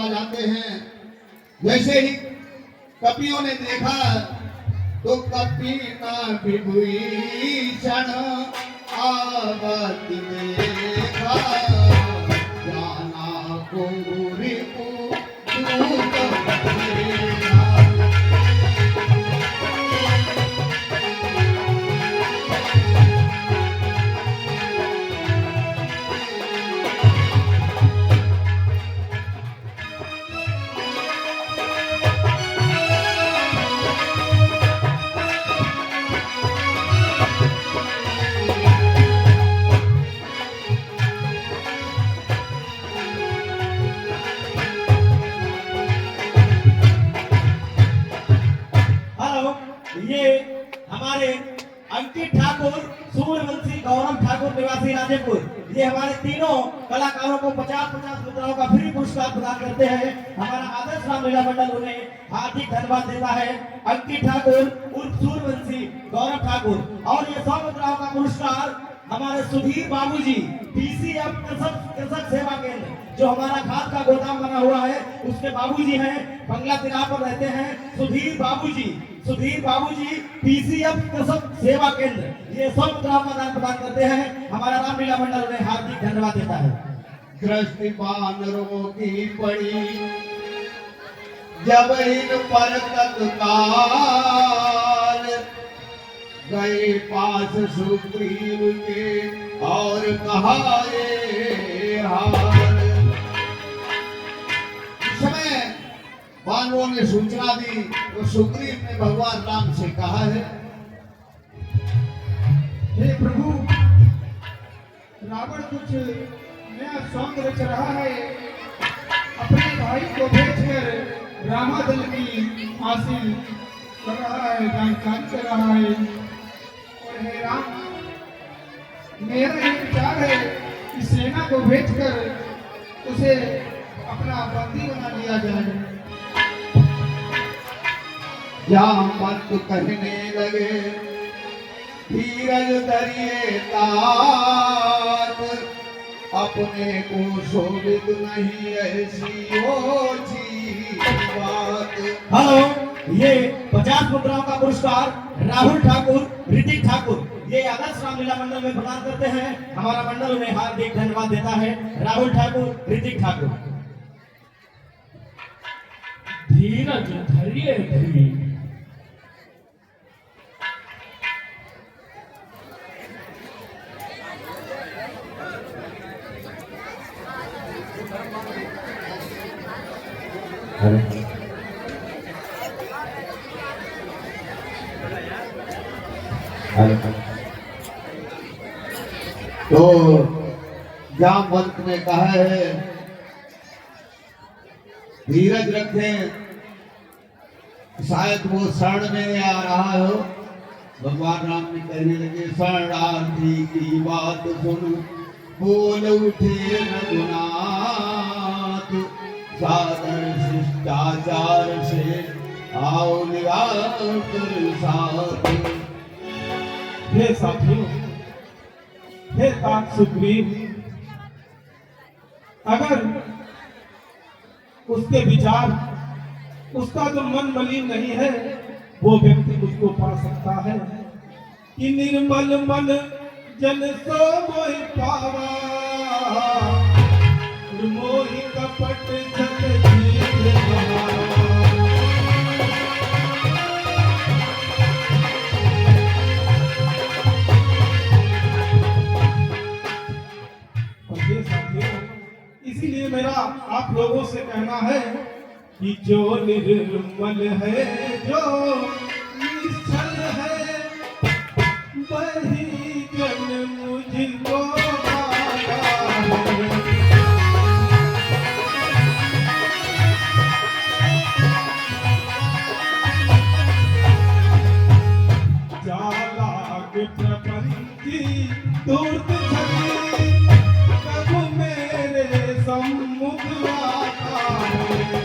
आ जाते हैं। जैसे ही कपियों ने देखा तो कपि ना विभूषण आवत देखा, जाना को रिपु दूत देखा। ये हमारे अंकित ठाकुर, सूर्यवंशी, गौरव ठाकुर निवासी राजेपुर, ये हमारे तीनों कलाकारों को 50-50 मुद्राओं का फ्री पुरस्कार प्रदान करते हैं। हमारा आदर्श राम लीला मंडल उन्हें हार्दिक धन्यवाद देता है। अंकित ठाकुर उर्फ सूर्यवंशी, गौरव ठाकुर। और ये 100 मुद्राओं का पुरस्कार हमारे सुधीर बाबूजी, DCF कृषक सेवा केंद्र, जो हमारा खाद का गोदाम बना हुआ है, उसके बाबूजी हैं, बंगला तिरा पर रहते हैं। सुधीर बाबूजी DCF कृषक सेवा केंद्र, ये 100 मुद्राओं का दान प्रदान करते हैं। हमारा रामलीला मंडल उन्हें हार्दिक धन्यवाद देता है। दृष्टि बानरों की पड़ी जब इन पर तत्काल, गए पास सुग्रीव के और कहा ये हाल। इस समय बानरों ने सूचना दी तो सुग्रीव ने भगवान राम से कहा है, हे प्रभु, रावण कुछ नया सॉन्ग रच रहा है, अपने भाई को भेजकर रामादल की हासिल कर रहा है, जानकारी कर रहा है। और हे राम, मेरा ये विचार है कि सेना को भेजकर उसे अपना बंदी बना लिया जाए। जामवंत कहने लगे, धीरज धरिए तात, अपने को शोभित नहीं ऐसी ओछी बात। हेलो, ये 50 मुद्राओं का पुरस्कार राहुल ठाकुर, ऋतिक ठाकुर, ये आदर्श रामलीला मंडल में प्रदान करते हैं। हमारा मंडल उन्हें हार्दिक धन्यवाद देता है। राहुल ठाकुर, ऋतिक ठाकुर। धीरज धरिए धरिए, तो जामवंत ने कहा है, धीरज रखें, शायद वो शरण में आ रहा हो। भगवान राम ने कहने लगे, शरणार्थी की बात सुन, बोल उठे रघुनाथ, सादर शिष्टाचार से आओ निराकर साथ। हे साथियों, हे तात सुग्रीव, अगर उसके विचार, उसका जो मन मलिन नहीं है, वो व्यक्ति मुझको पा सकता है कि निर्मल मन जन सो मोहि पावा, मोहि कपट जग जीव हमारा। इसीलिए मेरा आप लोगों से कहना है कि जो निर्मल है, जो निश्चल है, वही जन मुझको पाता है। जाला के प्रपंची धूर्त छवि, कब मेरे सम्मुख आता है।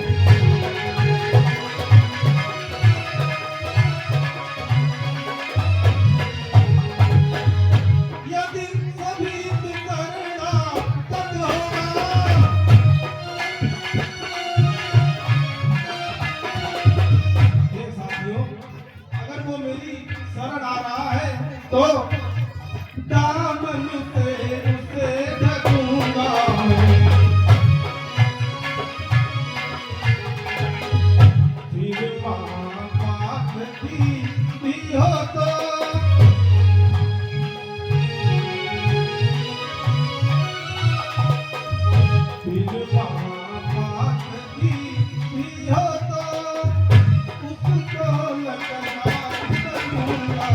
से उसे ढकूंगा फिर माँ बाप की भी हो तो फिर माँ बाप की भी हो तो उसको लगना करूंगा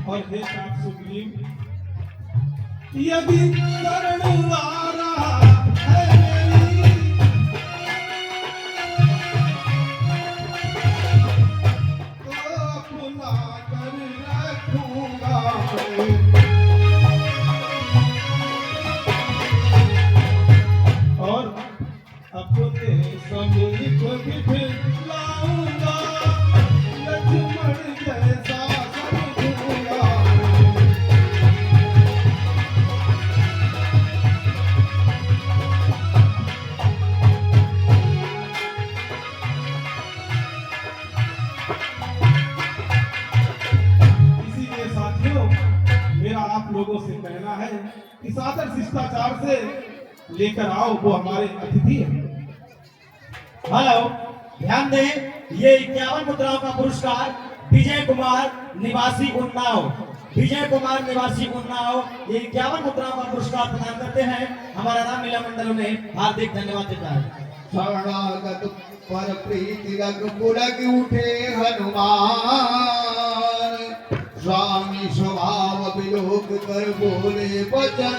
और हे तात सुग्रीव यदि शरण आ रहा है मेरी तो अपना कर रखूंगा और अपने समीप बिठलाऊंगा लक्ष्मण जैसा समझूंगा इसीलिए साथियों मेरा आप लोगों से कहना है कि सादर शिष्टाचार से लेकर आओ वो हमारे अतिथि हैं हेलो, ध्यान दें, ये 51 मुद्राओं का पुरस्कार विजय कुमार निवासी उन्नाव, विजय कुमार निवासी उन्नाव ये 51 मुद्राओं का पुरस्कार प्रदान करते हैं। हमारा रामलीला मंडल में हार्दिक धन्यवाद देता है। शरणागत पर प्रीति रग पुलक उठे हनुमान, स्वामी स्वभाव विलोक कर बोले वचन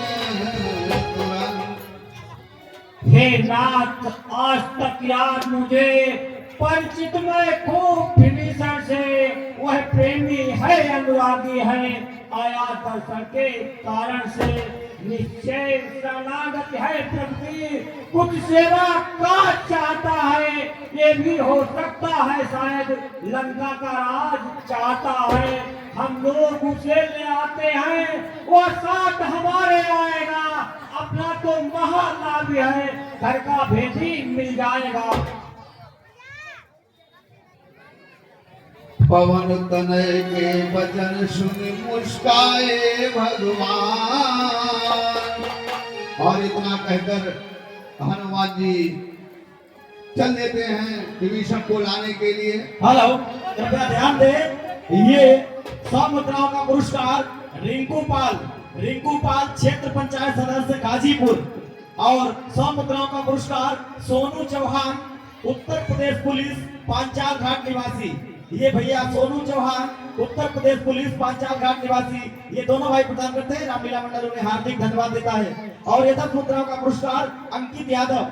तुरंत। हे नाथ, आज तक याद मुझे परिचित में खूब विभीषण से, वह प्रेमी है अनुरागी है, आया दर्शन के कारण से, निश्चय शरणागत है प्रभु, कुछ सेवा का चाहता है, ये भी हो सकता है शायद लंका का राज चाहता है, हम लोग उसे ले आते हैं, वो साथ हमारे आएगा, अपना तो महालाभ है, घर का भेदी मिल जाएगा। पवन तनय के वचन सुन मुस्काए भगवान। और इतना कहकर हनुमान जी चल देते हैं विभीषण को लाने के लिए। हेलो, कृपया ध्यान दें, ये 100 मुद्राओं का पुरस्कार रिंकू पाल क्षेत्र पंचायत सदस्य गाजीपुर, और 100 मुद्राओं का पुरस्कार सोनू चौहान उत्तर प्रदेश पुलिस पांचाल घाट निवासी। ये भैया सोनू चौहान उत्तर प्रदेश पुलिस पांचाल घाट निवासी, ये दोनों भाई प्रदान करते हैं। रामलीला मंडल उन्हें हार्दिक धन्यवाद देता है। और ये 10 मुद्राओं का पुरस्कार अंकित यादव,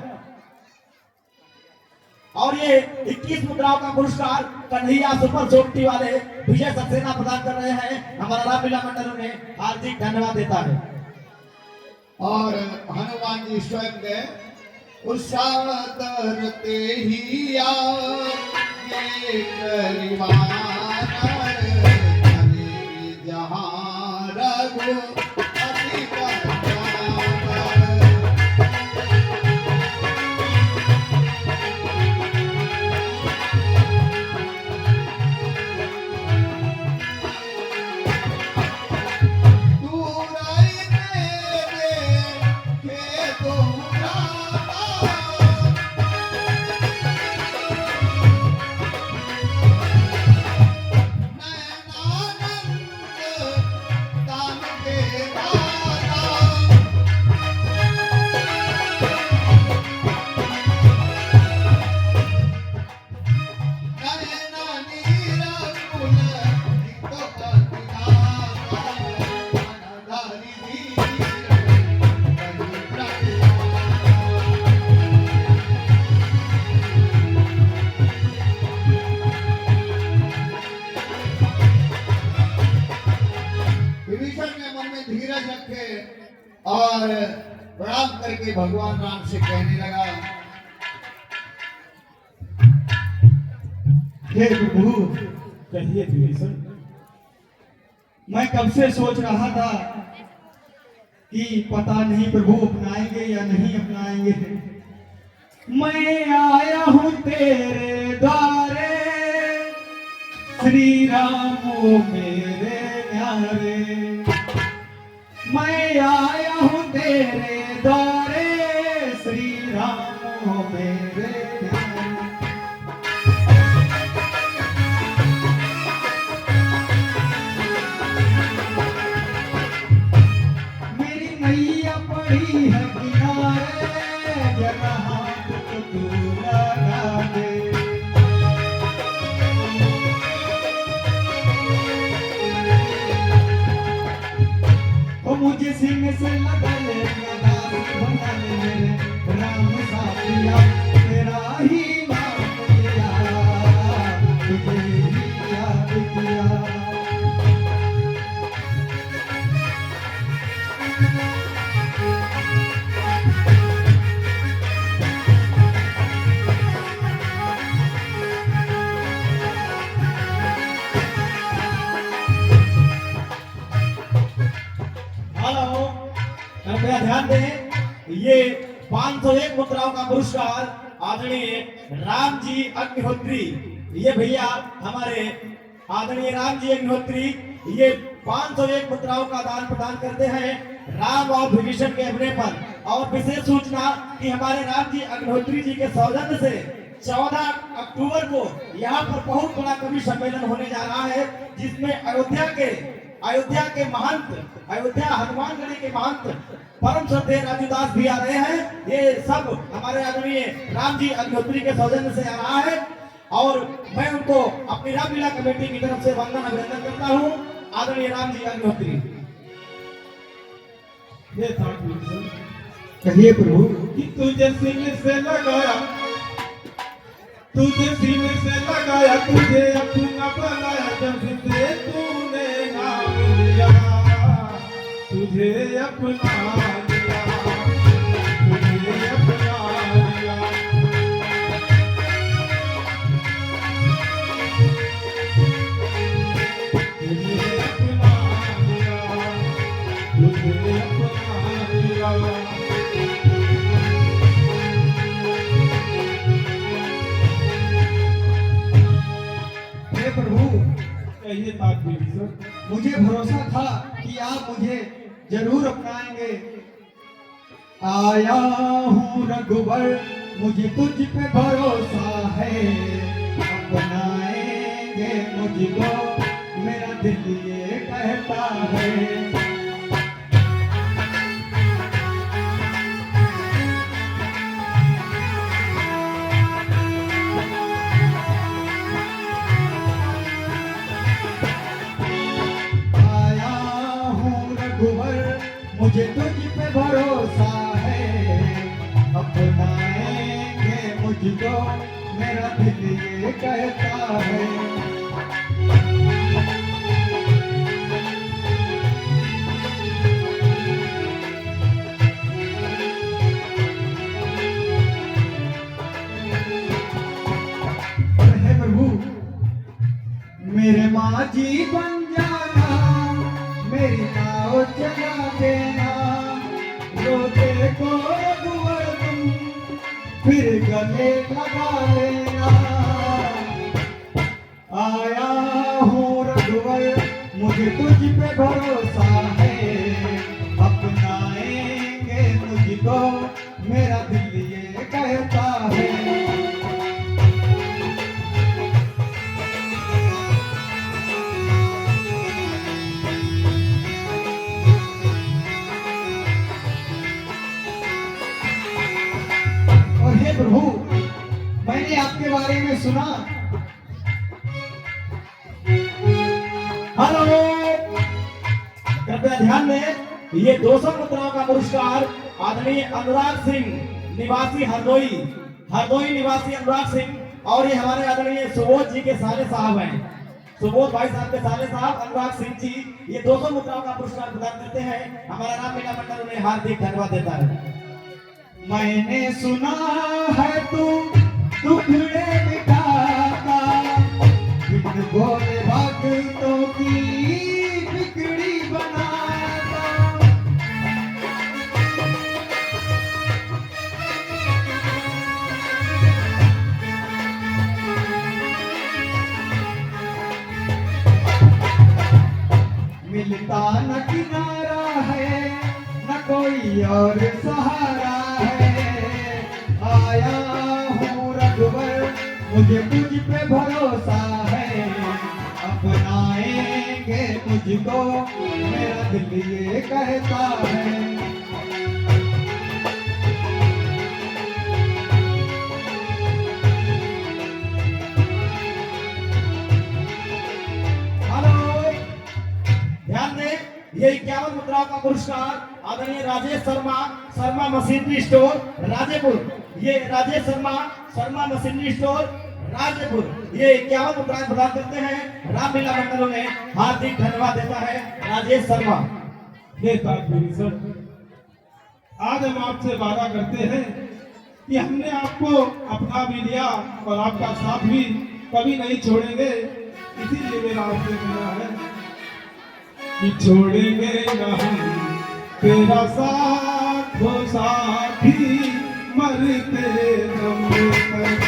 और ये 21 मुद्राओं का पुरस्कार कन्हैया सुपर चोटी वाले विजय सक्सेना प्रदान कर रहे हैं। हमारा रामलीला मंडल उन्हें हार्दिक धन्यवाद देता है। और हनुमान जी स्वयं ने उत्साह तरते ही आगे करीबान, जहाँ रघुपति का और प्रणाम करके भगवान राम से कहने लगा, हे प्रभु, कहिए विभीषण। मैं कब से सोच रहा था कि पता नहीं प्रभु अपनाएंगे या नहीं अपनाएंगे। मैं आया हूँ तेरे द्वारे श्री राम ओ मेरे न्यारे, मैं आया हूँ तेरे द्वारे श्री राम ओ मेरे न्यारे। मेरी नैया पड़ी है किनारे, जरा हाथ तो तू लगा दे। ओ मुझे सिंह से लगा ले, लगा से बना ले मेरे राम साथिया, तेरा ही नाम लिया, तुझे ही याद किया। हेलो, कृपया ध्यान दें, ये 501 मुद्राओं का पुरस्कार आदरणीय राम जी अग्निहोत्री, ये भैया हमारे आदरणीय राम जी अग्निहोत्री ये 501 मुद्राओं का दान प्रदान करते हैं राम और विभीषण के अभिनय पर। और विशेष सूचना कि हमारे राम जी अग्निहोत्री जी के सौजन्य से 14 अक्टूबर को यहाँ पर बहुत बड़ा कवि सम्मेलन होने जा रहा है, जिसमें अयोध्या के महंत, अयोध्या हनुमानगढ़ी के महंत परम श्रद्धेय राजूदास भी आ रहे हैं। ये सब हमारे आदरणीय राम जी अग्निहोत्री के सौजन्य से आ रहा है और मैं उनको अपनी रामलीला कमेटी की तरफ से वंदन अभिनंदन करता हूँ। आदरणीय राम जी अग्निहोत्री। ये था कृष्ण कहिए प्रभु। कि तुझे सीने से लगाया, तुझे सीने से लगाया, तुझे अपना बनाया, जब से तूने नाम लिया, तुझे अपना लिया, तुझे अपना लिया। तुझे अपना लिया, तुझे अपना लिया। हे प्रभु, कहिए ताकि सर। मुझे भरोसा था कि आप मुझे जरूर अपनाएंगे। आया हूँ रघुवर, मुझे तुझ पे भरोसा है, अपनाएंगे मुझको मेरा दिल ये कहता है। आया हूँ रघुवर, मुझे तुझ पे भरोसा है, अपनाएंगे मुझको मेरा दिल ये कहता है। और हे प्रभु, मेरे माझी बन जाना, मेरी नाव चला देना, रोते को रघुवर तुम फिर गले लगा लेना। आया हूँ रघुवर, मुझे तुझ पे भरोसा है, अपनाएंगे मुझको मेरा दिल ये कहता है। और हे प्रभु, मैंने आपके बारे में सुना। हेलो, कृपया ध्यान दें, ये 200 मुद्राओं का पुरस्कार आदरणीय अनुराग सिंह निवासी हरदोई निवासी अनुराग सिंह और ये हमारे आदरणीय सुबोध जी के साले साहब हैं, सुबोध भाई साहब के साले साहब अनुराग सिंह जी ये 200 मुद्राओं का पुरस्कार प्रदान करते हैं। हमारा रामलीला मंडल उन्हें हार्दिक धन्यवाद देता है। मैंने सुना है तू टुकड़े मिटाता, बिन बोले भक्तों की बिगड़ी बनाता। रिश्ता न किनारा है, न कोई और सहारा है। आया हूँ रघुवर, मुझे तुझ पे भरोसा है। अपनाएंगे मुझको मेरा दिल ये कहता है। ध्यान दें, ये 51 मुद्राओं का पुरस्कार आदरणीय राजेश शर्मा, शर्मा मशीनरी स्टोर राजेपुर। ये राजेश शर्मा मशीनरी स्टोर राजेपुर ये 51 मुद्राएं प्रदान करते हैं। रामलीला मंडलों ने हार्दिक धन्यवाद देता है राजेश शर्मा। हे ताजपुरी सर, आज हम आपसे वादा करते हैं कि हमने आपको अपना भी लिया और आपका साथ भी कभी नहीं छोड़ेंगे। इसीलिए मेरा आपसे कहना है कि छोड़ेंगे न हम तेरा साथ, हो साथी मरते दम तक।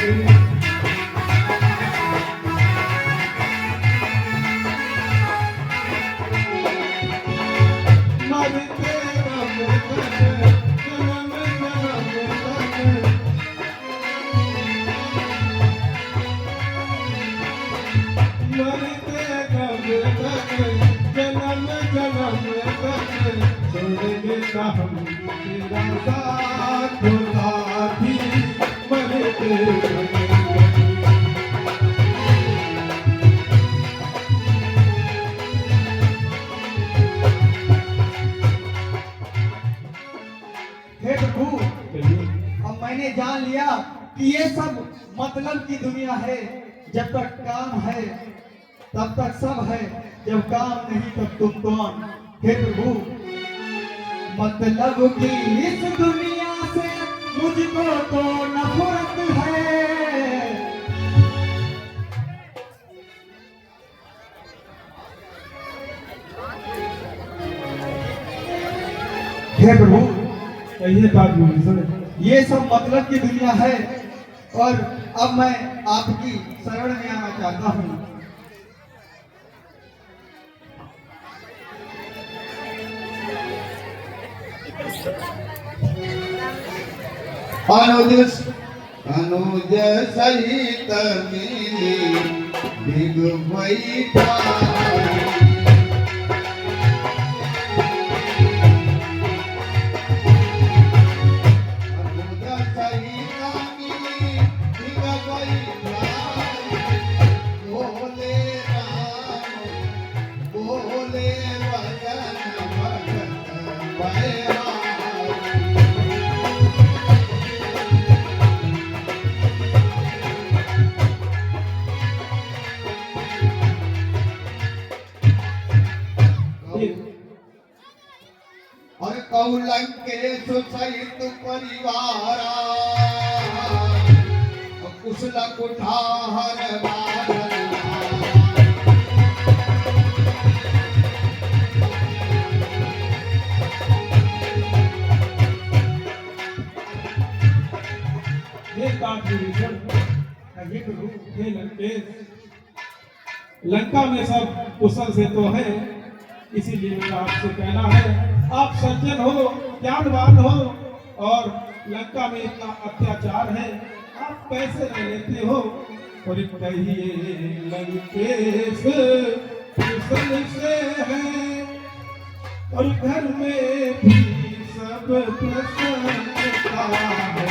मरते दम तक, जन्म जन्म तक। मरते दम तक, जन्म जन्म तक। छोड़ेंगे ना हम तेरा साथ, हो साथी मरते दम तक। हे प्रभु, अब मैंने जान लिया कि ये सब मतलब की दुनिया है। जब तक काम है तब तक सब है, जब काम नहीं तब तुम कौन। हे प्रभु, मतलब की इस दुनिया से मुझको तो नफरत है। हे प्रभु, कहिए ताजपुरी सर। ये सब मतलब की दुनिया है और अब मैं आपकी शरण में आना चाहता हूँ। अनुज सहित मिली बिग बैठा। और कौलंकेश सहित परिवारा कुशल कुठार बादल। हे ताजपुरी सर, हे प्रभु, हे लंकेश, लंका में सब कुशल से तो है। इसीलिए मेरा आपसे कहना है, आप सज्जन हो, ज्ञानवान हो और लंका में इतना अत्याचार है, आप पैसे ले लेते हो। और कहिए लंकेश कुशल से है और घर में भी सब प्रसन्नता है।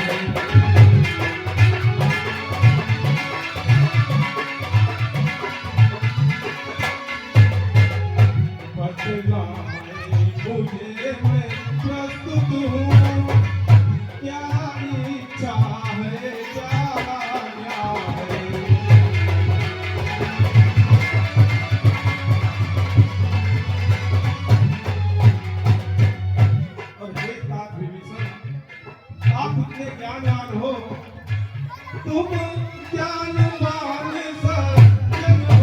मुझे मैं प्रस्तुत हूँ, क्या इच्छा है, क्या है। और हे ताजपुरी सर, आप इतने ज्ञानवान हो, तुम ज्ञानवान सज्जन हो।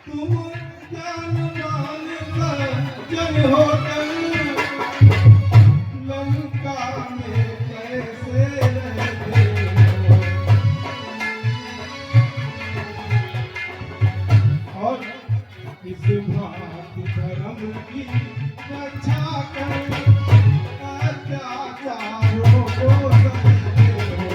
तुम ज्ञानवान सज्जन होकर लंका में कैसे रहते हो। इस भांति धर्म की रक्षा कर अत्याचारों को सहते हो।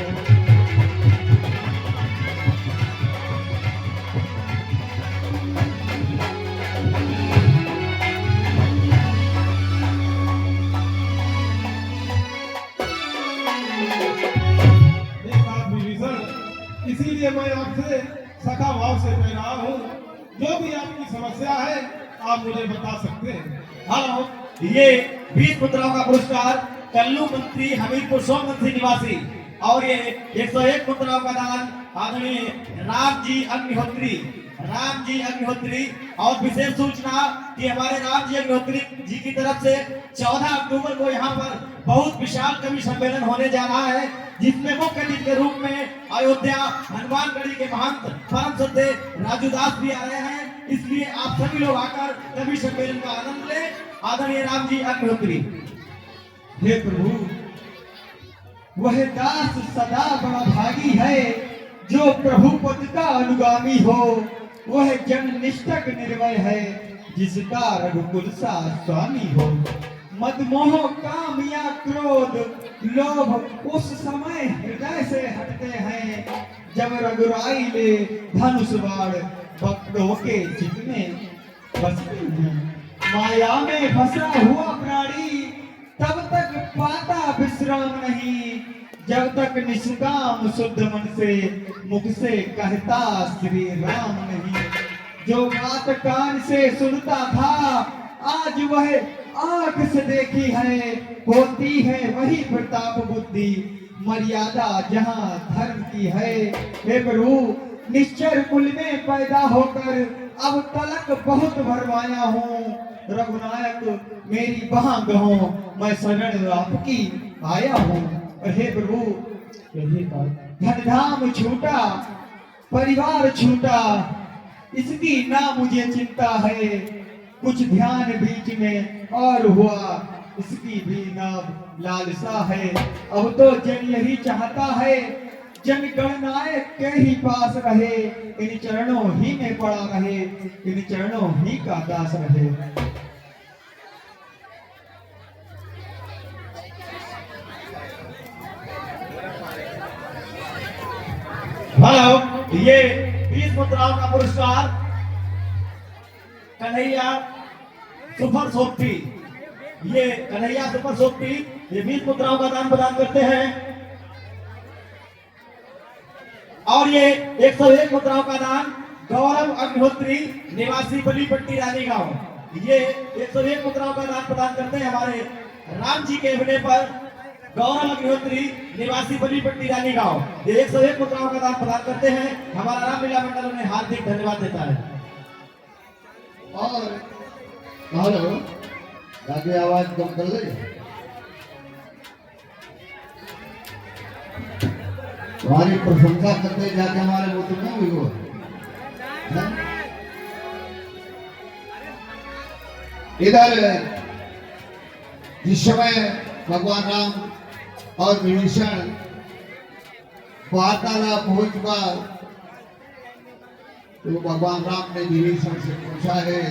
इसीलिए मैं आपसे सखा भाव से कह रहा हूँ, जो भी आपकी समस्या है आप मुझे बता सकते हैं। हेलो, ये 20 मुद्राओं का पुरस्कार कल्लू मंत्री हमीरपुर सोमवंशी निवासी, और ये 101 मुद्राओं का दान आदरणीय राम जी अग्निहोत्री। और विशेष सूचना कि हमारे राम जी अग्निहोत्री जी की तरफ से 14 अक्टूबर को यहाँ पर बहुत विशाल कवि सम्मेलन होने जा रहा है, जिसमें मुख्य अतिथि के रूप में अयोध्या हनुमानगढ़ी के महंत परम सत्य राजू दास भी आ रहे हैं। इसलिए आप सभी लोग आकर कवि सम्मेलन का आनंद लें। आदरणीय राम जी अग्निहोत्री। हे प्रभु, वह दास सदा बड़ा भागी है जो प्रभु पद का अनुगामी हो। वह जन निष्ठक निर्भय है जिसका रघुकुल सा स्वामी हो। मदमोह काम या क्रोध लोभ उस समय हृदय से हटते हैं जब रघुराई ले धनुष बाण भक्तों के चित्त में बसते हैं। माया में फंसा हुआ प्राणी तब तक पाता विश्राम नहीं, जब तक निष्काम शुद्ध मन से मुख से कहता श्री राम नहीं। जो बात कान से सुनता था आज वह आंख से देखी है। होती है वही प्रताप बुद्धि मर्यादा जहाँ धर्म की है। हे प्रभु, निश्चर कुल में पैदा होकर अब तलक बहुत भरवाया हूँ। रघुनायक मेरी बाह गहो, मैं शरण आपकी आया हूँ। हे प्रभु, धन धाम छूटा, परिवार छूटा, इसकी ना मुझे चिंता है। कुछ ध्यान बीच में और हुआ, इसकी भी ना लालसा है। अब तो जन यही चाहता है जन गणनायक के ही पास रहे। इन चरणों ही में पड़ा रहे, इन चरणों ही का दास रहे। हेलो, ये 20 मुद्राओं का पुरस्कार कन्हैया सुपर सोपी, ये कन्हैया सुपर सोपी ये 20 मुद्राओं का दान प्रदान करते हैं। और ये 101 मुद्राओं का दान गौरव अग्निहोत्री निवासी बलीपट्टी रानी गांव, ये 101 मुद्राओं का दान प्रदान करते हैं हमारे राम जी के अभिनय पर गौरव अग्निहोत्री निवासी बलीपट्टी रानी गांव। ये 101 मुद्राओं का दान प्रदान करते हैं। हमारा रामलीला मंडल उन्हें हार्दिक धन्यवाद देता है। और हेलो, आगे आवाज कम कर ले। तुम्हारी प्रशंसा करते जाके हमारे वो तो नहीं हुई वो। इधर जिस समय भगवान राम और विभीषण वार्तालाप हो चुका, तो भगवान राम ने विभीषण से पूछा है,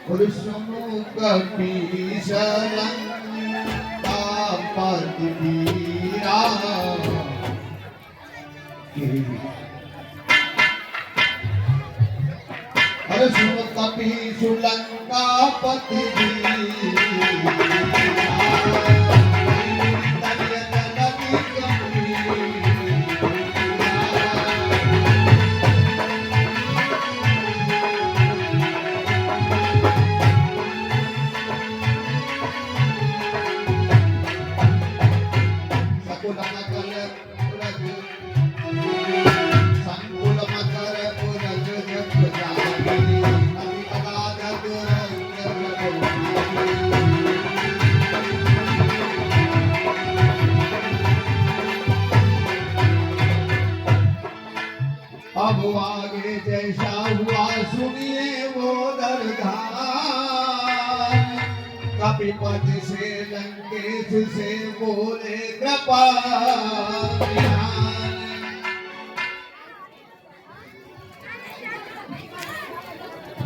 अरे सुनो कपि सुलंका पति अब आगे जैसा हुआ सुनिए वो दरधार। कपिपति से लंकेश से बोले कृपा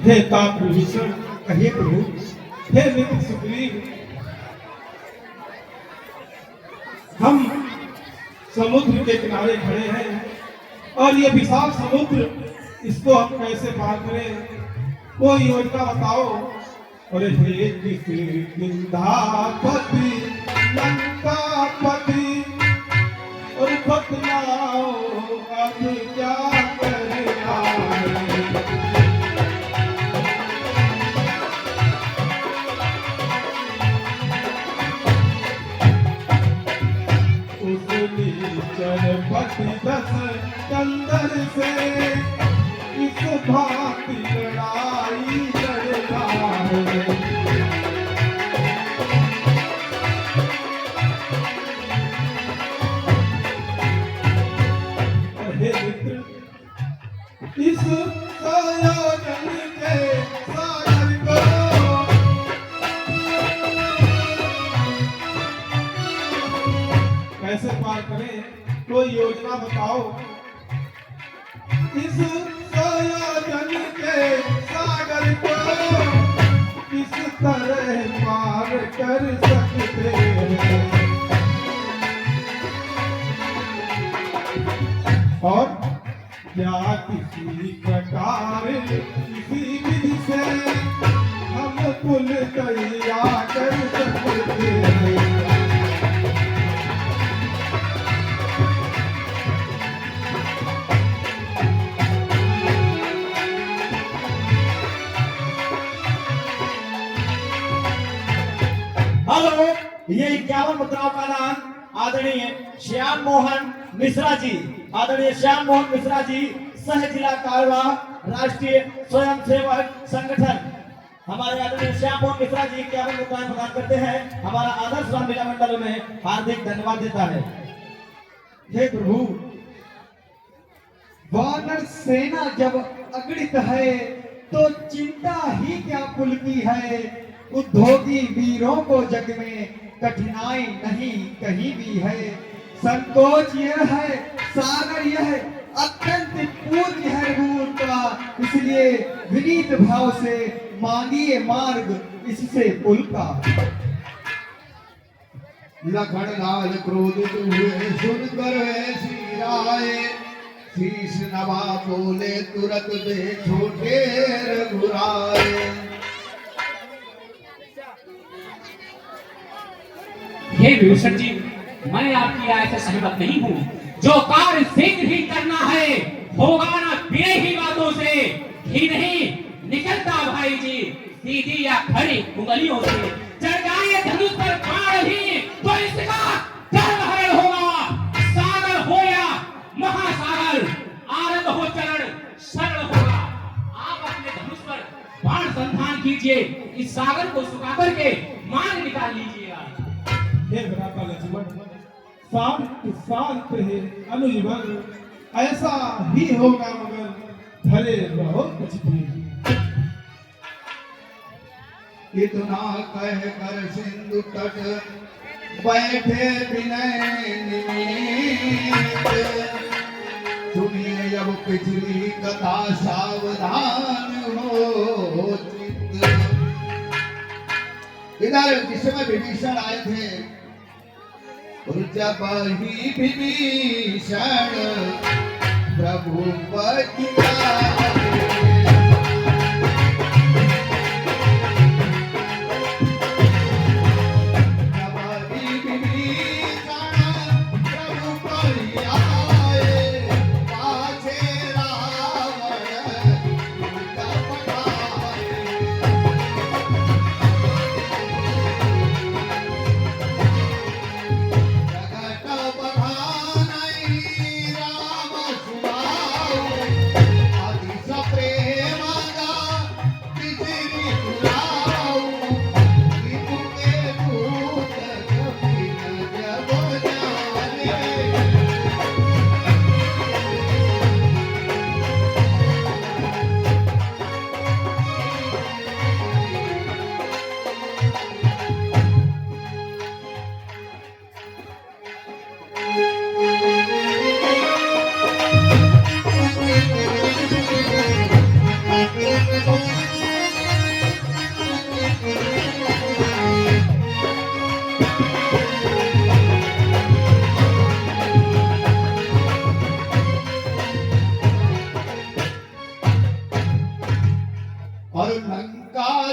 हे तात विभीषण, कहिए प्रभु। हे मित्र सुग्रीव, हम समुद्र के किनारे खड़े हैं और ये विशाल समुद्र, इसको हम कैसे पार करें? कोई योजना बताओ। और हे किष्किंधापति लंकापति, और बतलाओ अब क्या करना है? उस नीचरपति दस कंदर से इस भांति लड़ाई लड़ना है। हे मित्र, इस आयोजन के सागर को कैसे पार करें? कोई योजना बताओ। इस आयोजन के सागर को किस तरह पार कर सकते हैं? और क्या किसी प्रकार किसी विधि से हम पुल तैयार कर सकते हैं? हेलो, ये 51 मुद्राओं का नाम आदरणीय श्याम मोहन मिश्रा जी, आदरणीय श्याम मोहन मिश्रा जी, सह जिला कारवा राष्ट्रीय स्वयंसेवक संगठन, हमारे आदरणीय श्याम मोहन मिश्रा जी 51 मुद्राएं प्रदान करते हैं। हमारा आदर्श राम लीला मंडल में हार्दिक धन्यवाद देता है। हे प्रभु, वानर सेना जब अगणित है तो चिंता ही क्या कुल की है। उद्योगी वीरों को जग में कठिनाई नहीं कहीं भी है। संकोच यह है, सागर यह अत्यंत पूज्य है रघुवर का, इसलिए विनीत भाव से मांगिए मार्ग इससे पुल का। लखन लाल क्रोधित हुए सुनकर ऐसी राय, शीश नवा बोले तुरंत दे छोटे रघुराए। हे विभूषण जी, मैं आपकी राय से सहमत नहीं हूँ। जो कार्य शीघ्र ही करना है होगा ना बिना ही बातों से ही नहीं निकलता भाई जी, सीधी या खड़ी उंगलियों से। चढ़ जाए धनुष पर बाण भी तो इसका गर्वहरण होगा। सागर हो या महासागर, आनंद हो चरण सरल होगा। आप अपने धनुष पर बाण संधान कीजिए, इस सागर को सुखा करके मार्ग निकाल लीजिएगा। हे भ्राता लक्ष्मण, शांत शांत है अनुजवन, ऐसा ही होगा मगर भले रहो कुछ भी। इतना कह कर सिंधु तट बैठे विनय निमित्त, सुनिए अब पिछली कथा सावधान हो चित्त। इधर जिस समय विभीषण आए थे, जब ही विभीषण प्रभु पतिता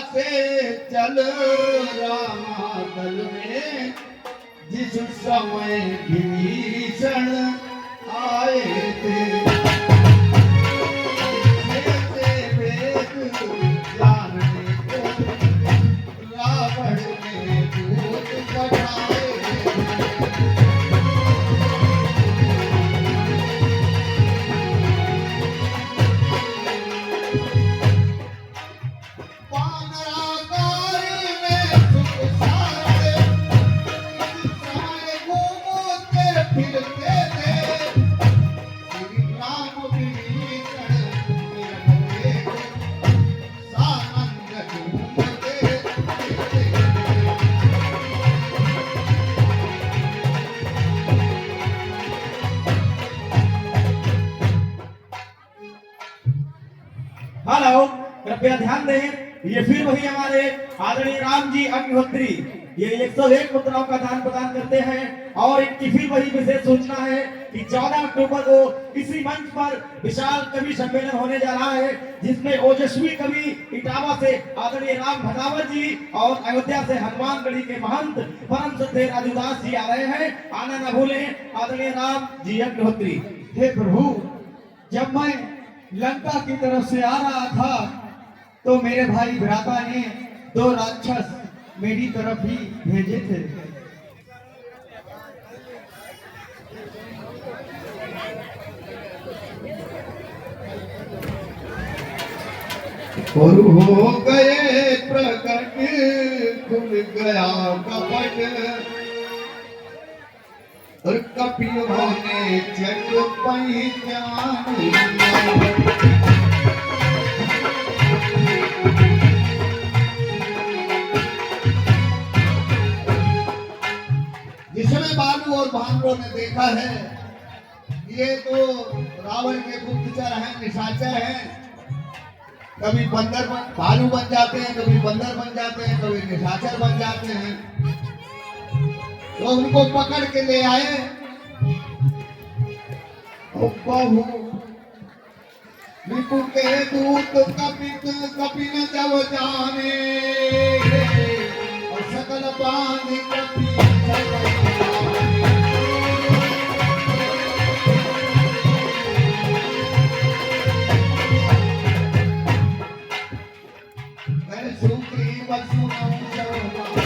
से चल रामादल में जिस समय भीषण आए थे ऐसे वेद जानने को रावण ने दूत पठाए। वानरागारी में सुख सारे इस समय घूमते फिरते थे श्री राम विभीषण मिलते सानंद घूमते फिरते थे। हेलो, कृपया ध्यान दें, ये फिर वही हमारे आदरणीय राम जी अग्निहोत्री ये 101 मुद्राओं का दान प्रदान करते हैं और इनकी फिर वही विशेष सूचना है कि 14 अक्टूबर को इसी मंच पर विशाल कवि सम्मेलन होने जा रहा है जिसमें ओजस्वी कवि इटावा से आदरणीय राम भदावत जी और अयोध्या से हनुमानगढ़ी के महंत परम श्रद्धेय राजूदास जी आ रहे हैं। आना न भूलें, आदरणीय राम जी अग्निहोत्री। हे प्रभु, जब मैं लंका की तरफ से आ रहा था तो मेरे भाई भ्राता ने 2 राक्षस मेरी तरफ ही भेजे थे। और हो गए प्रकट खुल गया कपट और कपियों ने चक पहचान लिया। जिसमें बालू और भानरों ने देखा है ये तो रावण के गुप्तचर हैं, निशाचर हैं। कभी बंदर भालू बन जाते हैं, कभी बंदर बन जाते हैं, कभी निशाचर बन जाते हैं। तो उनको पकड़ के ले आए और बहु रिपु के दूत कपि न जब जाने और सकल बांध कपि जब जाने। मैं सुखी बसुनौ सर्वमाय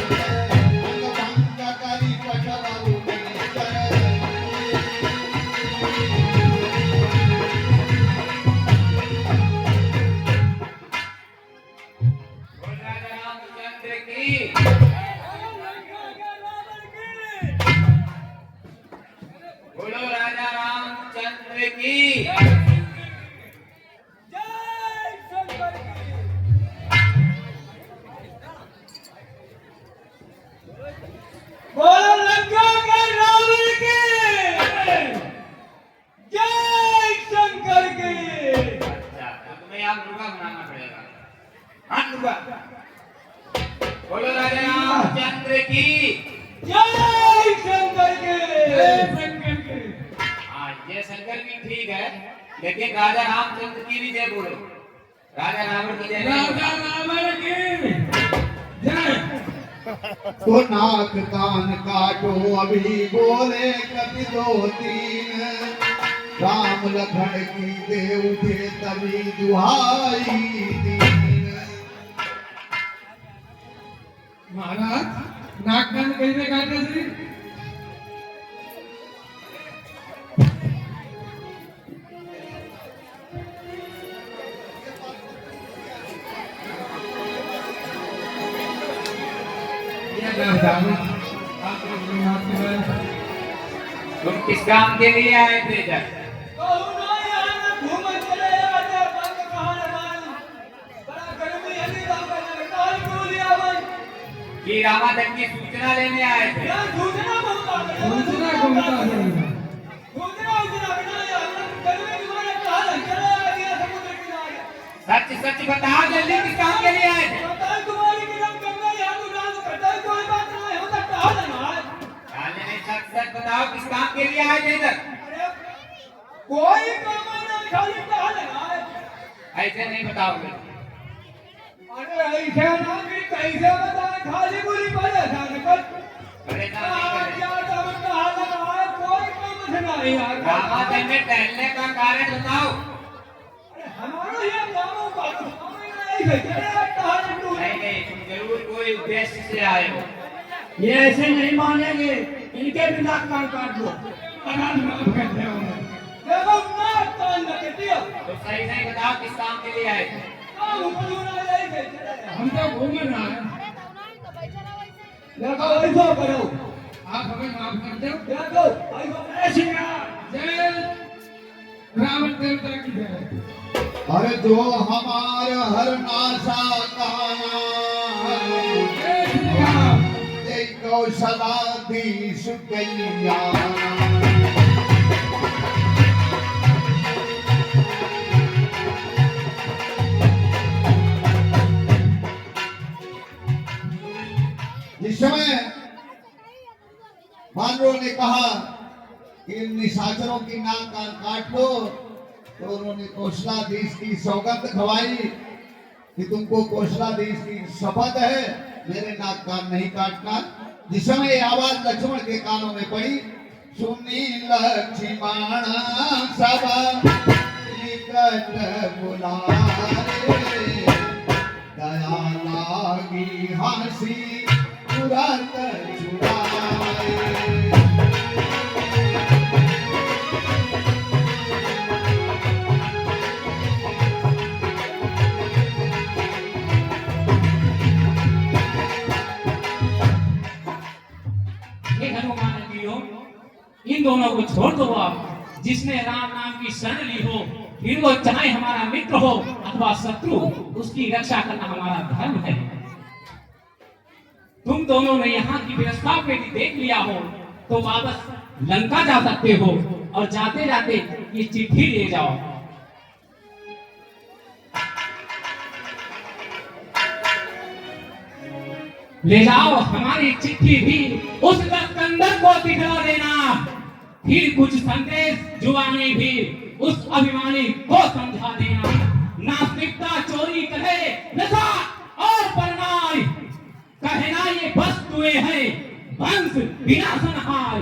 अंग भंग करी पटवालु नीचर। बोलो राजा रामचंद्र की। बोलो लंका के रावण की जय शंकर की। अच्छा, तो तुम्हें यहाँ मुर्गा बनाना पड़ेगा। हाँ मुर्गा। बोलो राजा रामचंद्र की। जय शंकर की। जय शंकर की। हाँ, जय शंकर की ठीक है, लेकिन राजा रामचंद्र की भी जय बोलो। राजा रावण की जय नहीं बोलो। रावण की जय। तो नाक कान काटो अभी बोले कभी 2-3 राम लखन की दे उठे तभी दुहाई दीन। महाराज नाक कान कैसे काटे श्री? तुम किस काम के लिए आए थे इधर? कि रामादन की सूचना लेने आए थे। सूचना को बता दो। सच सच बताओ जल्दी, किस काम के लिए आए थे? डालने नहीं, सच सच बताओ किस काम के लिए आए थे इधर? कोई काम नहीं, खाली टहलना है। ऐसे नहीं बताओगे। अरे ऐसे ना कि कैसे बताए खाली बोली परेशान कर परेशान नहीं करे। क्या समझता हाल है कोई समझ नहीं आ रामा दिन में टहलने का कारण बताओ। हमारा ये गाँव का नहीं कहानी तू नहीं तुम जरूर कोई उद्देश्य से आए हो। ये ऐसे नहीं मानेंगे इनके भी नाक कान काट दो अनाथ माफ कर दे देखो नाक कान न दिया तो सही सही बताओ किस काम के लिए आए थे। काम पूरा नहीं हम तो घूमने आए देखो ऐसा करो आप हमें माफ कर दो। देखो ऐसे जय रावण देवता की जय। अरे जो हमार हर नासा जय श्री राम। कौशलाधीश कल्याण जिस समय मानवों ने कहा कि इन निशाचरों की नाक कान काट लो, तो उन्होंने कौशलाधीश की सौगंध खवाई कि तुमको कौशलाधीश की शपथ है मेरे नाक कान नहीं काटना। जिस समय ये आवाज लक्ष्मण के कानों में पड़ी, सुनी लक्ष्मण सब निकट बुलारे, दया लागी हंसी तुरंत छुड़ाए। इन दोनों को छोड़ दो आप। जिसने राम नाम की शरण ली हो, फिर वो चाहे हमारा मित्र हो अथवा शत्रु, उसकी रक्षा करना हमारा धर्म है। तुम दोनों ने यहाँ की व्यवस्था पे देख लिया हो तो वापस लंका जा सकते हो और जाते जाते ये चिट्ठी ले जाओ। ले जाओ हमारी चिट्ठी भी उस लस्कंदर को दिखला देना। फिर कुछ संदेश जुबानी भी उस अभिमानी को समझा देना। नास्तिकता चोरी करे नशा और परनाई, कहना ये वस्तुएं हैं वंश विनाशनहाय।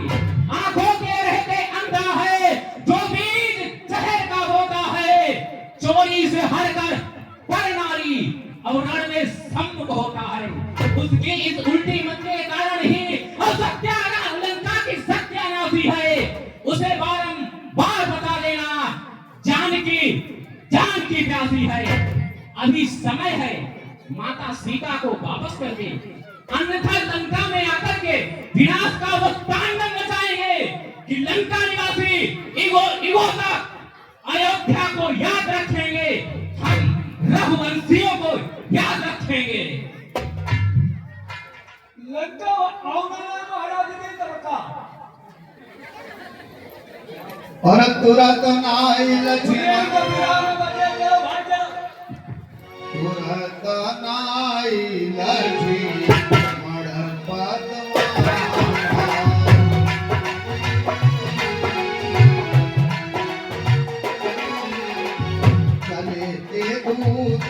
आंखों के रहते अंधा है जो बीज शहर का बोता है। चोरी से हटकर परनारी और रण में सम्मुख होता है। उसकी इस उल्टी मत के कारण ही सत्यानाश लंका की सत्यानाशी है। उसे बारंबार बता देना जान की प्यासी है। अभी समय है माता सीता को वापस कर दे, अन्यथा लंका में आकर के विनाश का वो तांडव मचाएंगे कि लंका निवासी इगो तक अयोध्या को याद रखेंगे। हम रघुवंशियों को याद रखेंगे। लंका महाराज की तरफ का और तुरंत नाई लक्ष्मण, तुरंत नाई लक्ष्मण पद्मा। चले ते दूत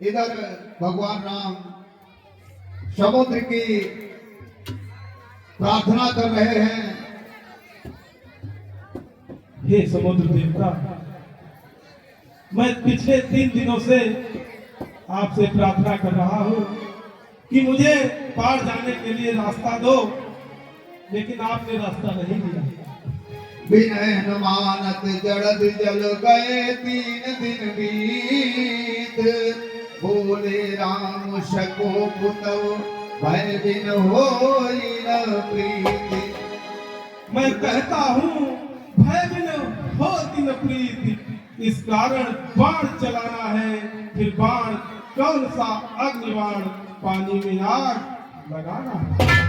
इधर भगवान राम समुद्र की प्रार्थना कर रहे हैं। हे समुद्र देवता, मैं पिछले 3 दिनों से आपसे प्रार्थना कर रहा हूँ कि मुझे पार जाने के लिए रास्ता दो, लेकिन आपने रास्ता नहीं दिया। विनय न मानत जड़द जल गए 3 दिन बीत बोले राम सको पुतव भय बिन होई न प्रीति। मैं कहता हूँ भय बिन होती न प्रीति, इस कारण बाण चलाना है। फिर बाण कौन सा अग्निबाण, पानी में आग लगाना है।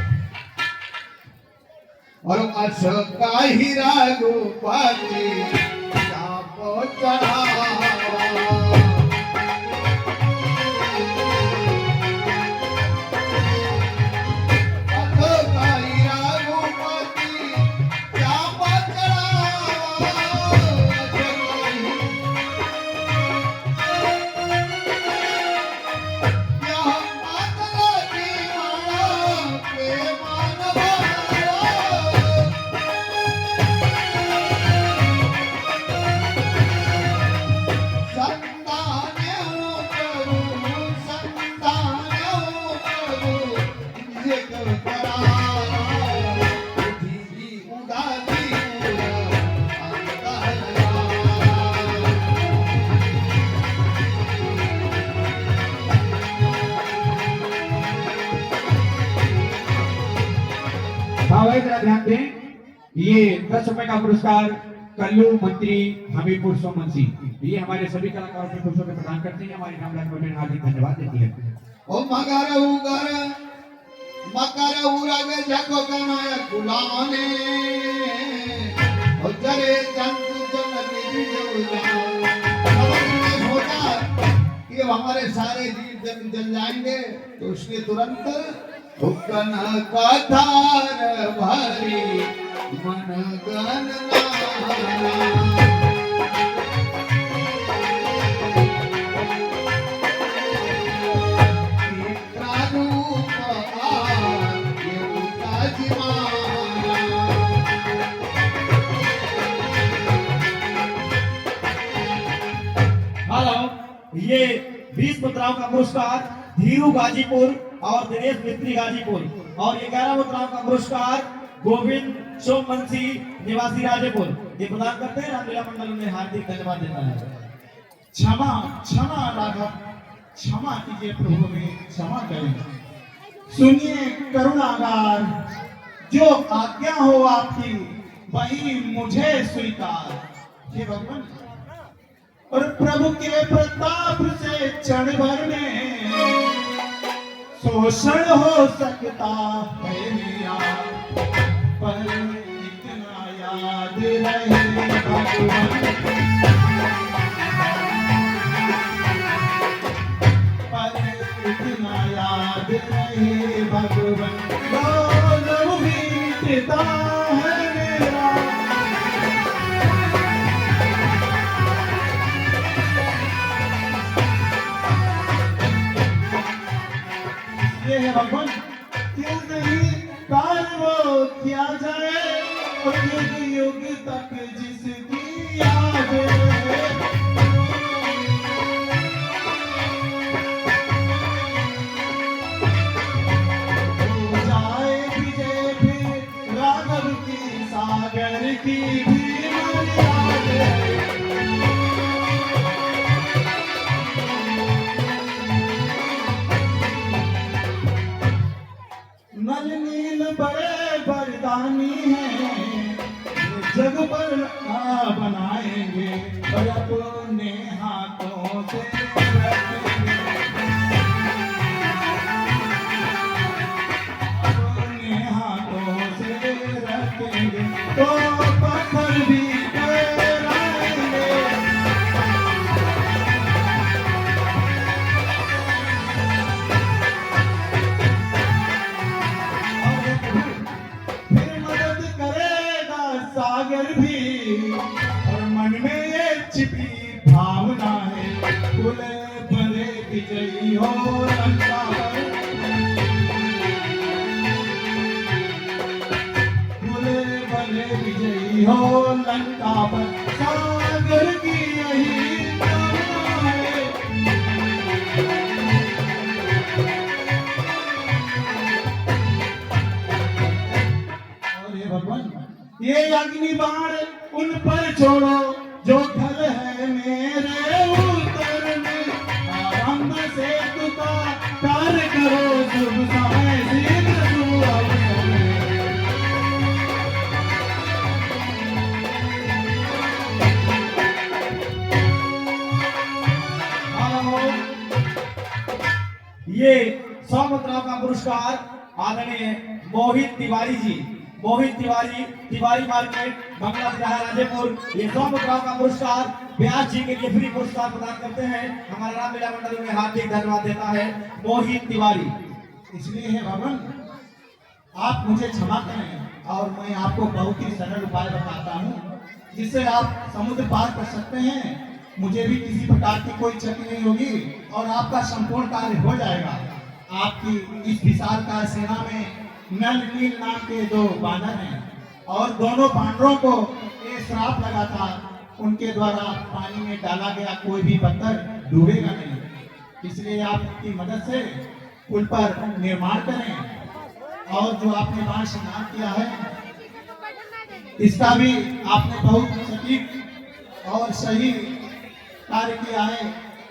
और अशोका ही रघुपति चाप चढ़ावा हाँ भाई जरा ध्यान दें, ये 10 रुपए का पुरस्कार कल्लू मंत्री हमीरपुर सोमन सिंह, ये हमारे सभी कलाकारों के खुशियों के प्रदान करते हैं। हमारी रामलाल कमेटी हार्दिक धन्यवाद देती है। ओ मगर उगर मकर उरग जग गणाय गुलाने और जरे जंतु जन निधि जो जान। हमने सोचा कि अब हमारे सारे जीव जंतु जल जाएंगे, तो उसने तुरंत हुक्कन कथार भरी मन गन नाना। ये 20 मुद्राओं का पुरस्कार धीरू गाजीपुर और दिनेश मिस्त्री गाजीपुर, और 11 मुद्राओं का पुरस्कार गोविंद सोमवंशी निवासी राजेपुर, ये प्रदान करते हैं। रामलीला मंडल में हार्दिक धन्यवाद देता है। क्षमा क्षमा राघव, क्षमा कीजिए प्रभु, में क्षमा करें। सुनिए करुणागार, जो आज्ञा हो आपकी वही मुझे स्वीकार। हे भगवान, और प्रभु के प्रताप से क्षण भर में शोषण हो सकता है मेरा, पर इतना याद रहे भगवान, पर इतना याद रहे भगवान, मानव भी पिता है मेरा। ये है भगवान, क्यों नहीं कार्य वो किया जाए, और युग युग तक जिसकी याद रहे। हो जाए विजय फिर राघव की, सागर की भी मन याद रहे। नल नील बड़े बरदानी हैं, जग पर बनाएंगे, और अपने हाथों से रखेंगे, अपने हाथों से रखेंगे, तो पत्थर भी कराएंगे। फिर मदद करेगा सागर भी, और मन में ये छिपी भावना है, खुले भले विजयी हो लंका पर, खुले भले विजयी हो लंका पर, सागर की यही कामना है। और ये भगवान, ये अग्नि बाण उन पर छोड़ो जो घर है मेरे उत्तर में, आरंभ से तुका कार्य करो, शुभ समय शीघ्र शुभ अवसर में। ये 100 मुद्राओं का पुरस्कार आदरणीय मोहित तिवारी जी, मोहित तिवारी, तिवारी मार्केट, बंगला तिराहा, राजेपुर। ये 100 मुद्राओं का पुरस्कार व्यास जी के लिए फ्री पुरस्कार प्रदान करते हैं। हमारा रामलीला मंडल में हार्दिक धन्यवाद देता है मोहित तिवारी। इसलिए है भवन, आप मुझे क्षमा करें और मैं आपको बहुत ही सरल उपाय बताता हूँ जिससे आप समुद्र पार कर सकते हैं। मुझे भी किसी प्रकार की कोई क्षति नहीं होगी और आपका संपूर्ण कार्य हो जाएगा। आपकी इस विशालकाय सेना में नल नील नाम के दो बानर हैं और दोनों बानरों को ये श्राप लगा था, उनके द्वारा पानी में डाला गया कोई भी पत्थर डूबेगा नहीं। इसलिए आपकी मदद से पुल पर निर्माण करें और जो आपने बाण स्नान किया है इसका भी आपने बहुत सटीक और सही कार्य किया है।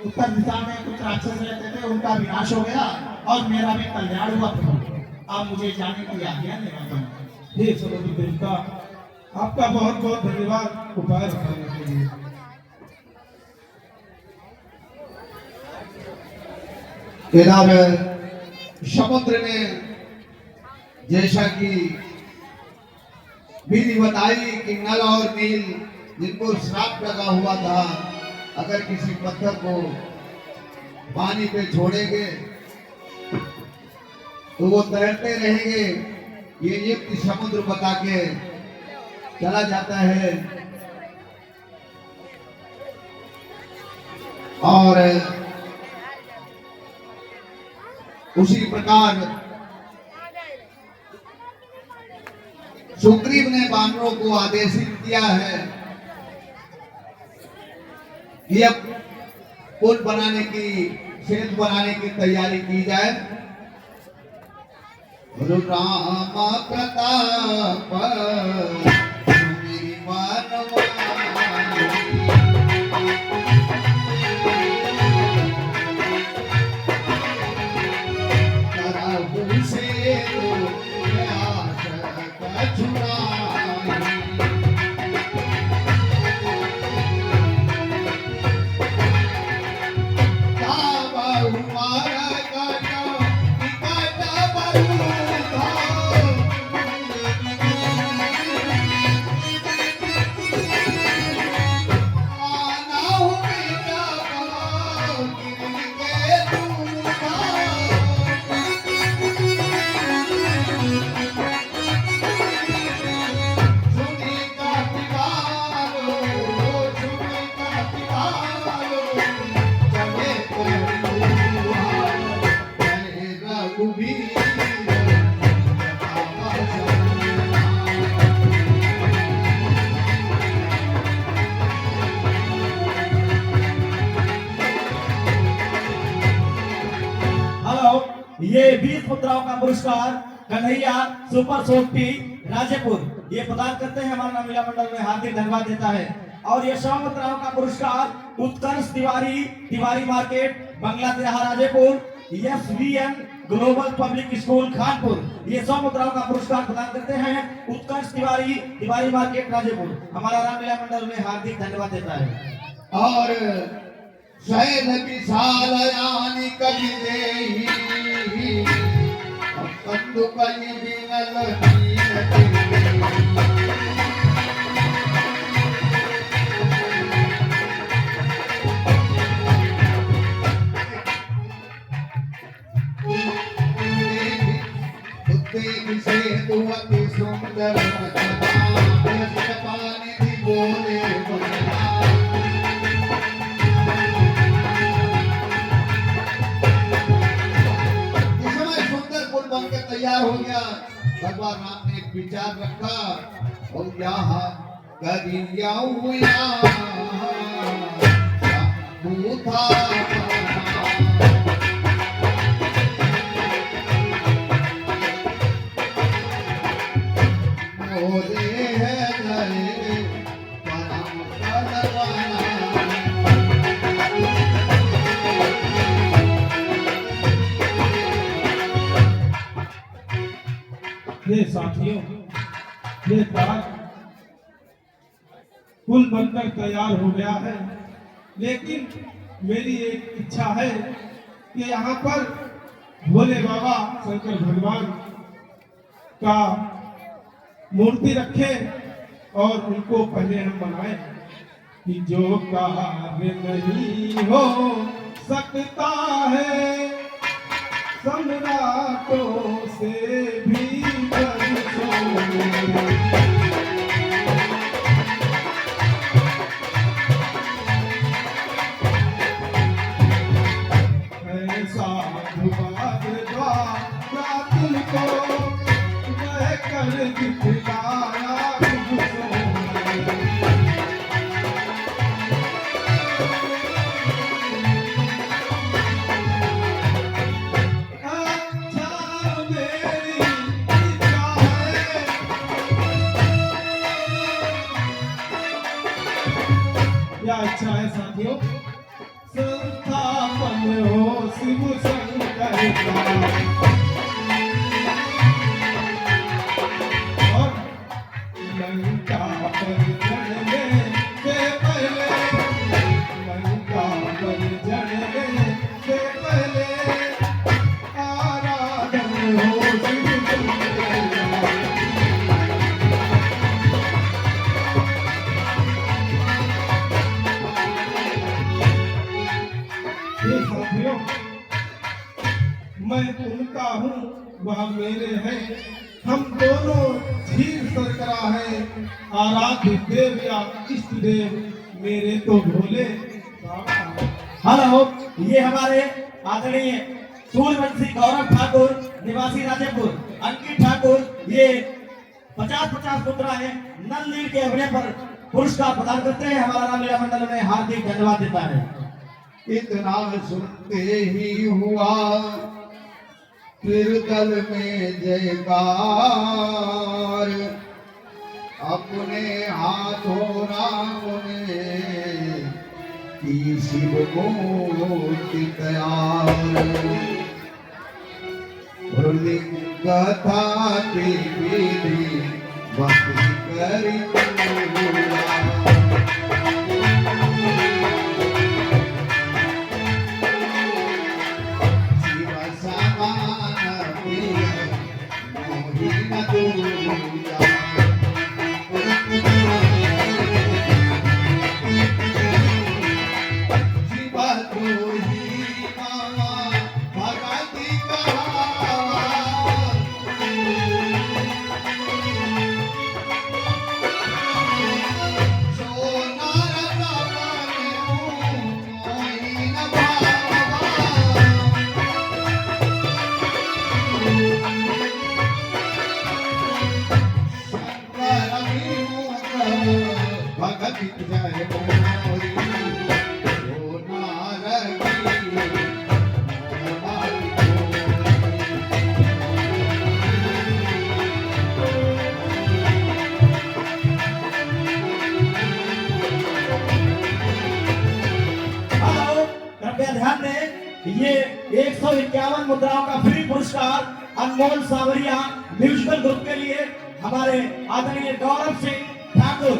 उत्तर दिशा में कुछ राक्षस रहते थे, उनका विनाश हो गया और मेरा भी कल्याण हुआ। आप मुझे जाने की आज्ञा नहीं। हे समुद्र देवता, आपका बहुत बहुत धन्यवाद उपाय बताने के लिए। इधर समुद्र ने जैसा कि विधि बताई कि नल और नील जिनको श्राप लगा हुआ था, अगर किसी पत्थर को पानी पे छोड़ेंगे तो वो तैरते रहेंगे। ये युक्ति समुद्र बता के चला जाता है और उसी प्रकार सुग्रीव ने बानरों को आदेशित किया है कि अब पुल बनाने की, सेतु बनाने की तैयारी की जाए। राम प्रताप सुमिरि मानवाई, करहु सेतु व्यास कछुराई। ये 20 मुद्राओं का पुरस्कार कन्हैया सुपर सोफ्टी राजेपुर ये प्रदान करते हैं। हमारा रामलीला मंडल में हार्दिक धन्यवाद देता है। और ये 100 मुद्राओं का पुरस्कार उत्कर्ष तिवारी, तिवारी मार्केट, बंगला तिराहा, Rajepur, SVN global public school Khanpur, ये 100 मुद्राओं का पुरस्कार प्रदान करते हैं। उत्कर्ष तिवारी, तिवारी मार्केट, राजेपुर, हमारा रामलीला मंडल में हार्दिक धन्यवाद देता है। और शैल विशाल यानी कवि देही, कंदु कलि बिनल से तू अति सुंदर पानी भी बोले बनकर तैयार हो गया। भगवान राम ने एक विचार रखा और यहाँ करिया हुआ मोरे है ये साथियों, ये ताज पुल बनकर तैयार हो गया है, लेकिन मेरी एक इच्छा है कि यहाँ पर भोले बाबा शंकर भगवान का मूर्ति रखें और उनको पहले हम बनाएं कि जो कार्य नहीं हो सकता है सम्राटों से भी बरसों ऐसा दुबार द्वारा तुमको वह कर दिखलाया तुझको। अच्छा है साथियों, संस्थापन हो शिव शंकर का और लंका पर चढ़ने से पहले, लंका पर चढ़ने से पहले आराधन हो शिव शंकर का। साथियों, मैं उनका हूँ, वह मेरे हैं, हम दोनों धीर सरकरा है, आराध्य देव या इष्ट देव मेरे तो भोले बाबा। हेलो, ये हमारे आदरणीय सूर्यवंशी गौरव ठाकुर निवासी राजेपुर, अंकित ठाकुर, ये 50-50 मुद्रा है नल के अभिनय पर पुरस्कार प्रदान करते हैं। हमारा रामलीला मंडल में हार्दिक धन्यवाद देता है। इतना सुनते ही हुआ फिर दल में जयकार, अपने हाथों राम ने की शिव मूर्ति तैयार। लिंग कथा की विधि भक्ति करी ध्यान दें, ये 151 मुद्राओं का फ्री पुरस्कार अनमोल सावरिया म्यूजिकल ग्रुप के लिए हमारे आदरणीय गौरव सिंह ठाकुर,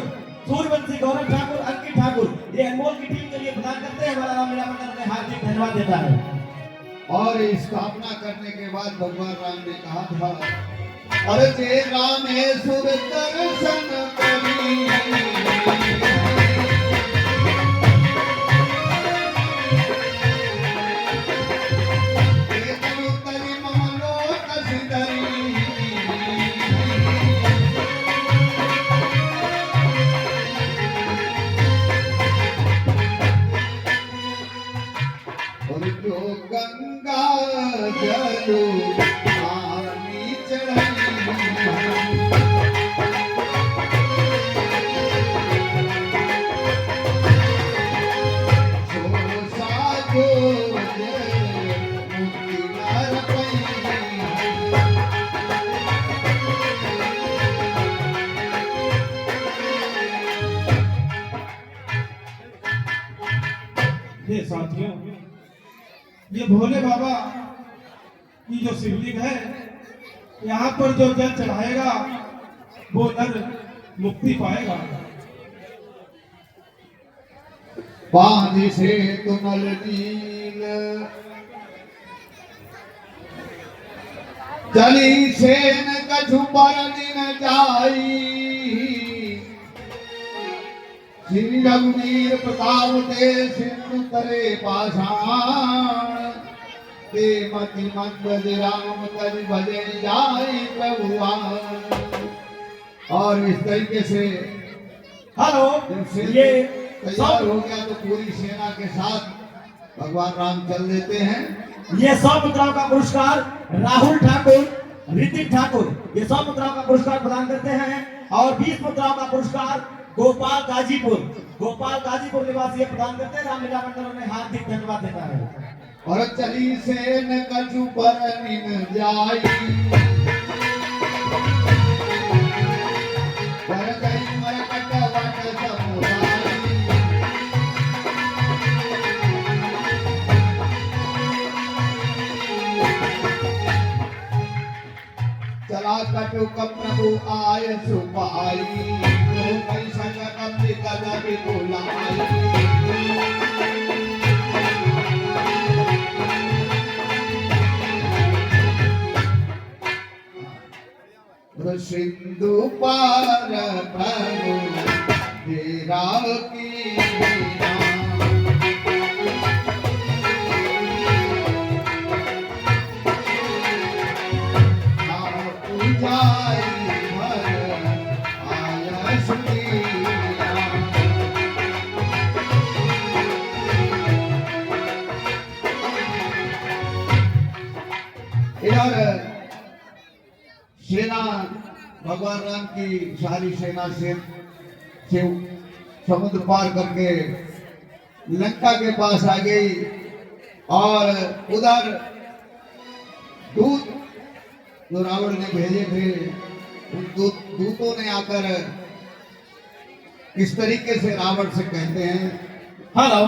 सूर्यवंशी गौरव ठाकुर, अंकित ठाकुर, ये अनमोल की टीम के लिए प्रदान करते हैं। हमारा रामलीला मंडल में हार्दिक धन्यवाद देता है। और स्थापना करने के बाद भगवान राम ने कहा था, अरे जे रामेश्वर दर्शन करी और जो गंगा जल पानी चढ़ाई ये साथियों, ये भोले बाबा की जो शिवलिंग है, यहाँ पर जो जल चढ़ाएगा वो नर मुक्ति पाएगा। पानी से तुमल नील जली से न कछु पर दिन जाई, श्री रघुवीर प्रताप ते सिंधु करे पाषाण, ते मति मंद राम कर भजे जाई प्रभुआन। और इस तरीके से हेलो, जब ये तैयार हो गया तो पूरी सेना के साथ भगवान राम चल देते हैं। ये 100 मुद्राओं का पुरस्कार राहुल ठाकुर, ऋतिक ठाकुर, ये 100 मुद्राओं का पुरस्कार प्रदान करते हैं। और 20 मुद्राओं का पुरस्कार गोपाल गाजीपुर निवासी ये प्रदान करते हैं। रामलीला मंडल में हार्दिक धन्यवाद देता है। और चली से न कछु पर निन जाई, पर गई मरकट वट समुदाई। चला कटुक प्रभु आय सुपाई, तो कई संग कपि कदम बुलाई। सिंधु पार प्रभु तेरा की इधर सेना भगवान राम की सारी सेना से समुद्र पार करके लंका के पास आ गई। और उधर दूत जो रावण ने भेजे थे, उन दूतों ने आकर इस तरीके से रावण से कहते हैं। हेलो,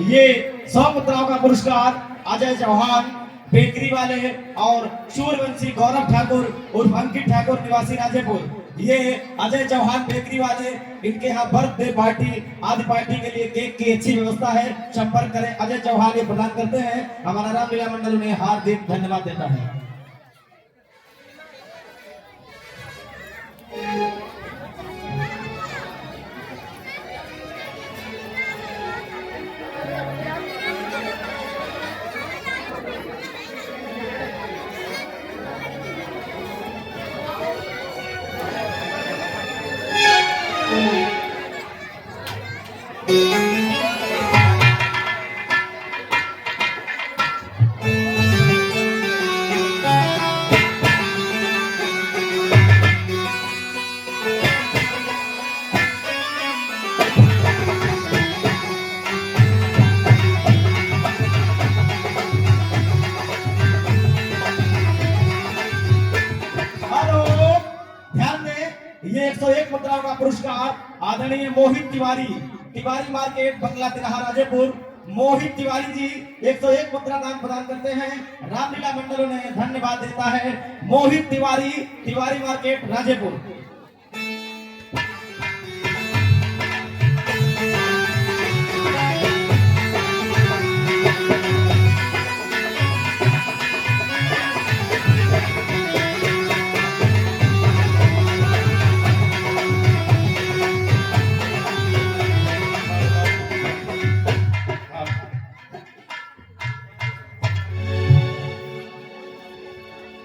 ये 100 मुद्राओं का पुरस्कार अजय चौहान बेकरी वाले और सूर्यवंशी गौरव ठाकुर उर्फ अंकित ठाकुर निवासी राजेपुर, ये अजय चौहान बेकरी वाले, इनके यहाँ बर्थडे पार्टी आदि पार्टी के लिए केक की अच्छी व्यवस्था है। संपर्क करें, अजय चौहान ये प्रदान करते हैं। हमारा रामलीला मंडल उन्हें हार्दिक धन्यवाद देता है। ये 101 मुद्राओं का पुरस्कार आदरणीय मोहित तिवारी मार्केट बंगला तिराहा राजेपुर, मोहित तिवारी जी 101 मुद्रा दान प्रदान करते हैं। रामलीला मंडल उन्हें धन्यवाद देता है। मोहित तिवारी मार्केट राजेपुर।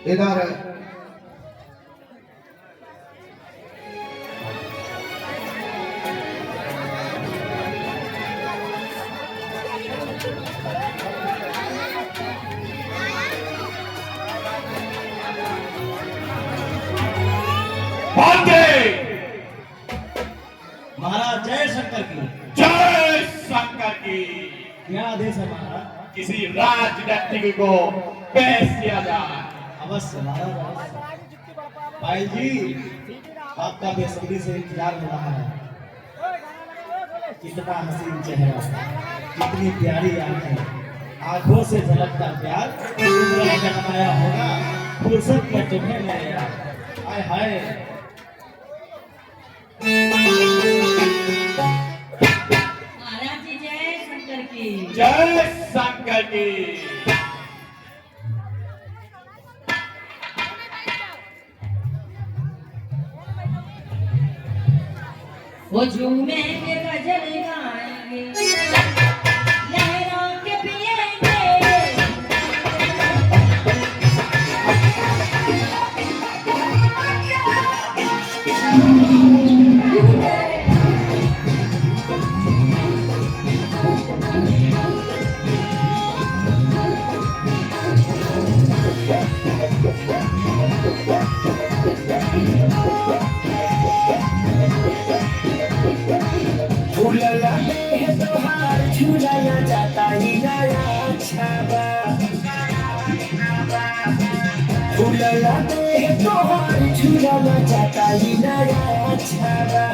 इधर महाराज जय शंकर की। जय शंकर की। क्या आदेश है महाराज? किसी राजनीतिक को पेश किया जाए। अवश्य महाराज। भाई जी, आपका बेसब्री से इंतजार हो रहा है। कितना हसीन चेहरा, कितनी प्यारी आंखें, आंखों से झलकता प्यार तुमने जन्माया होगा फुर्सत में तुम्हें मेरे यार। हाय हाय महाराज जी जय शंकर की। जय शंकर की। वो झूमेंगे गजल गाएंगे लहरों के पिएंगे झूलाया जाता ही नया छावा झूलाया तोहार झूलाया जाता ही नया छावा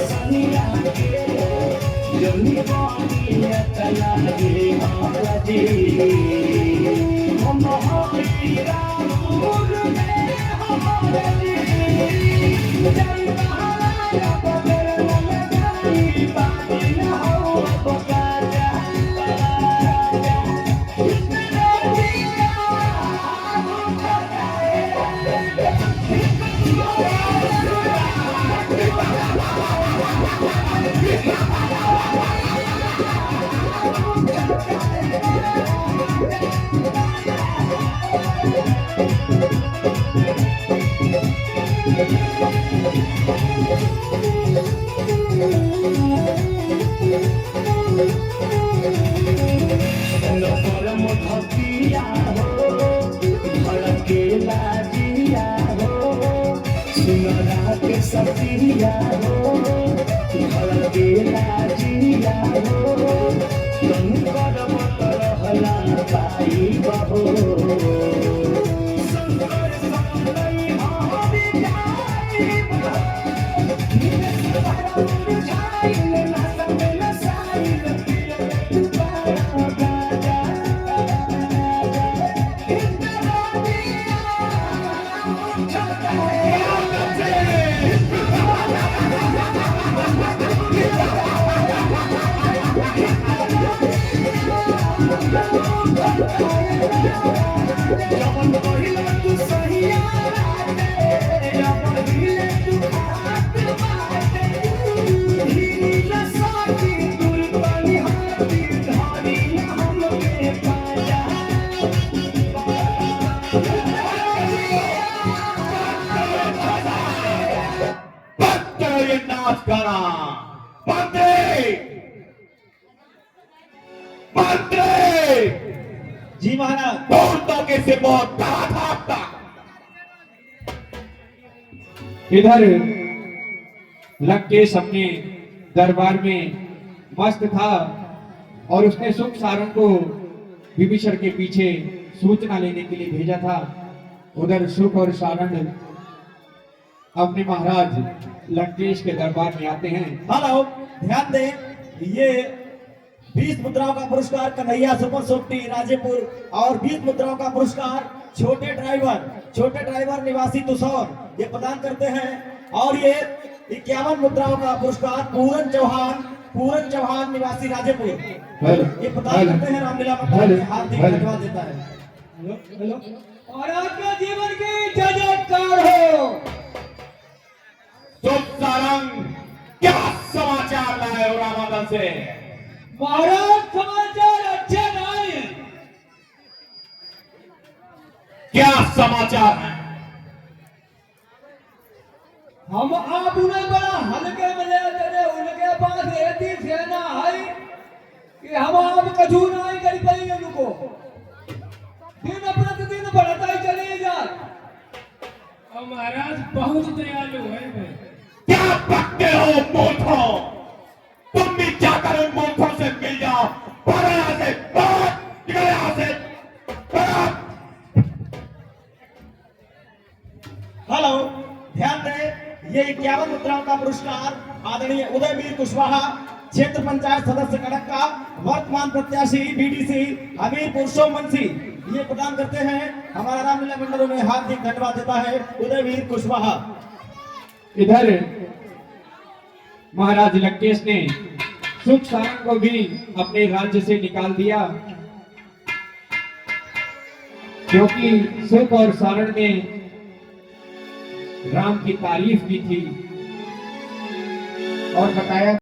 धनिया जी हम हरि राम में हमारे जी जय महाराजा बदल लगाई बाजी न हो बगाजा राजा कृष्ण जिया परम भक्तिया हो भड़के लाजिया हो सुनरा के सतिया हो भड़के लाजिया हो तुम करम रहला पाई बहो शंकर साई हरि जाई बहो छाई ना समय साई जवन कहिला तू सहिया रे जवन हिले तू हाथ मारे हीला साथी दूर पानी हाथी धारी हम के पाया बंद ये नाच गाना मंत्री जी महाराज बहुतों के से बहुत बड़ा था आपका। इधर लंकेश अपने दरबार में मस्त था और उसने सुख सारण को विभीषण के पीछे सूचना लेने के लिए भेजा था। उधर सुख और सारण अपने महाराज लंकेश के दरबार में आते हैं। हेलो, ध्यान दें, ये 20 मुद्राओं का पुरस्कार कन्हैया सुपर सोफ्टी राजेपुर और 20 मुद्राओं का पुरस्कार छोटे ड्राइवर निवासी तुसौर ये प्रदान करते हैं। और ये 51 मुद्राओं का पुरस्कार पूरन चौहान निवासी राजेपुर ये प्रदान करते हैं। रामलीला मंडल हार्दिक धन्यवाद देता है। और आपके जीवन की जयकार हो। सुख सारंग क्या समाचार लाए हो रामादल से? महाराज समाचार अच्छे नहीं। क्या समाचार है? हम आप उन्हें बड़ा हल्के में ले चले, उनके पास ऐसी सेना है कि हम आप कछु नहीं कर पाएंगे। उनको दिन प्रतिदिन बढ़ता ही चले जाए। महाराज बहुत दयालु है। क्या बकते हो मूर्खों? तुम भी जाकर उन मूर्खों से मिल जाओ। पर यहाँ से बात निकल यहाँ से। हेलो, ध्यान दें, ये 51 मुद्राओं का पुरस्कार आदरणीय उदयवीर कुशवाहा क्षेत्र पंचायत सदस्य कड़क का वर्तमान प्रत्याशी बीडीसी हमीरपुर सोमवंशी ये प्रदान करते हैं। हमारा रामलीला मंडलों में हार्दिक धन्यवाद देता है उदयवीर कुशवाहा। इधर महाराज लंकेश ने सुख सारंग को भी अपने राज्य से निकाल दिया, क्योंकि सुख और सारण ने राम की तारीफ की थी और बताया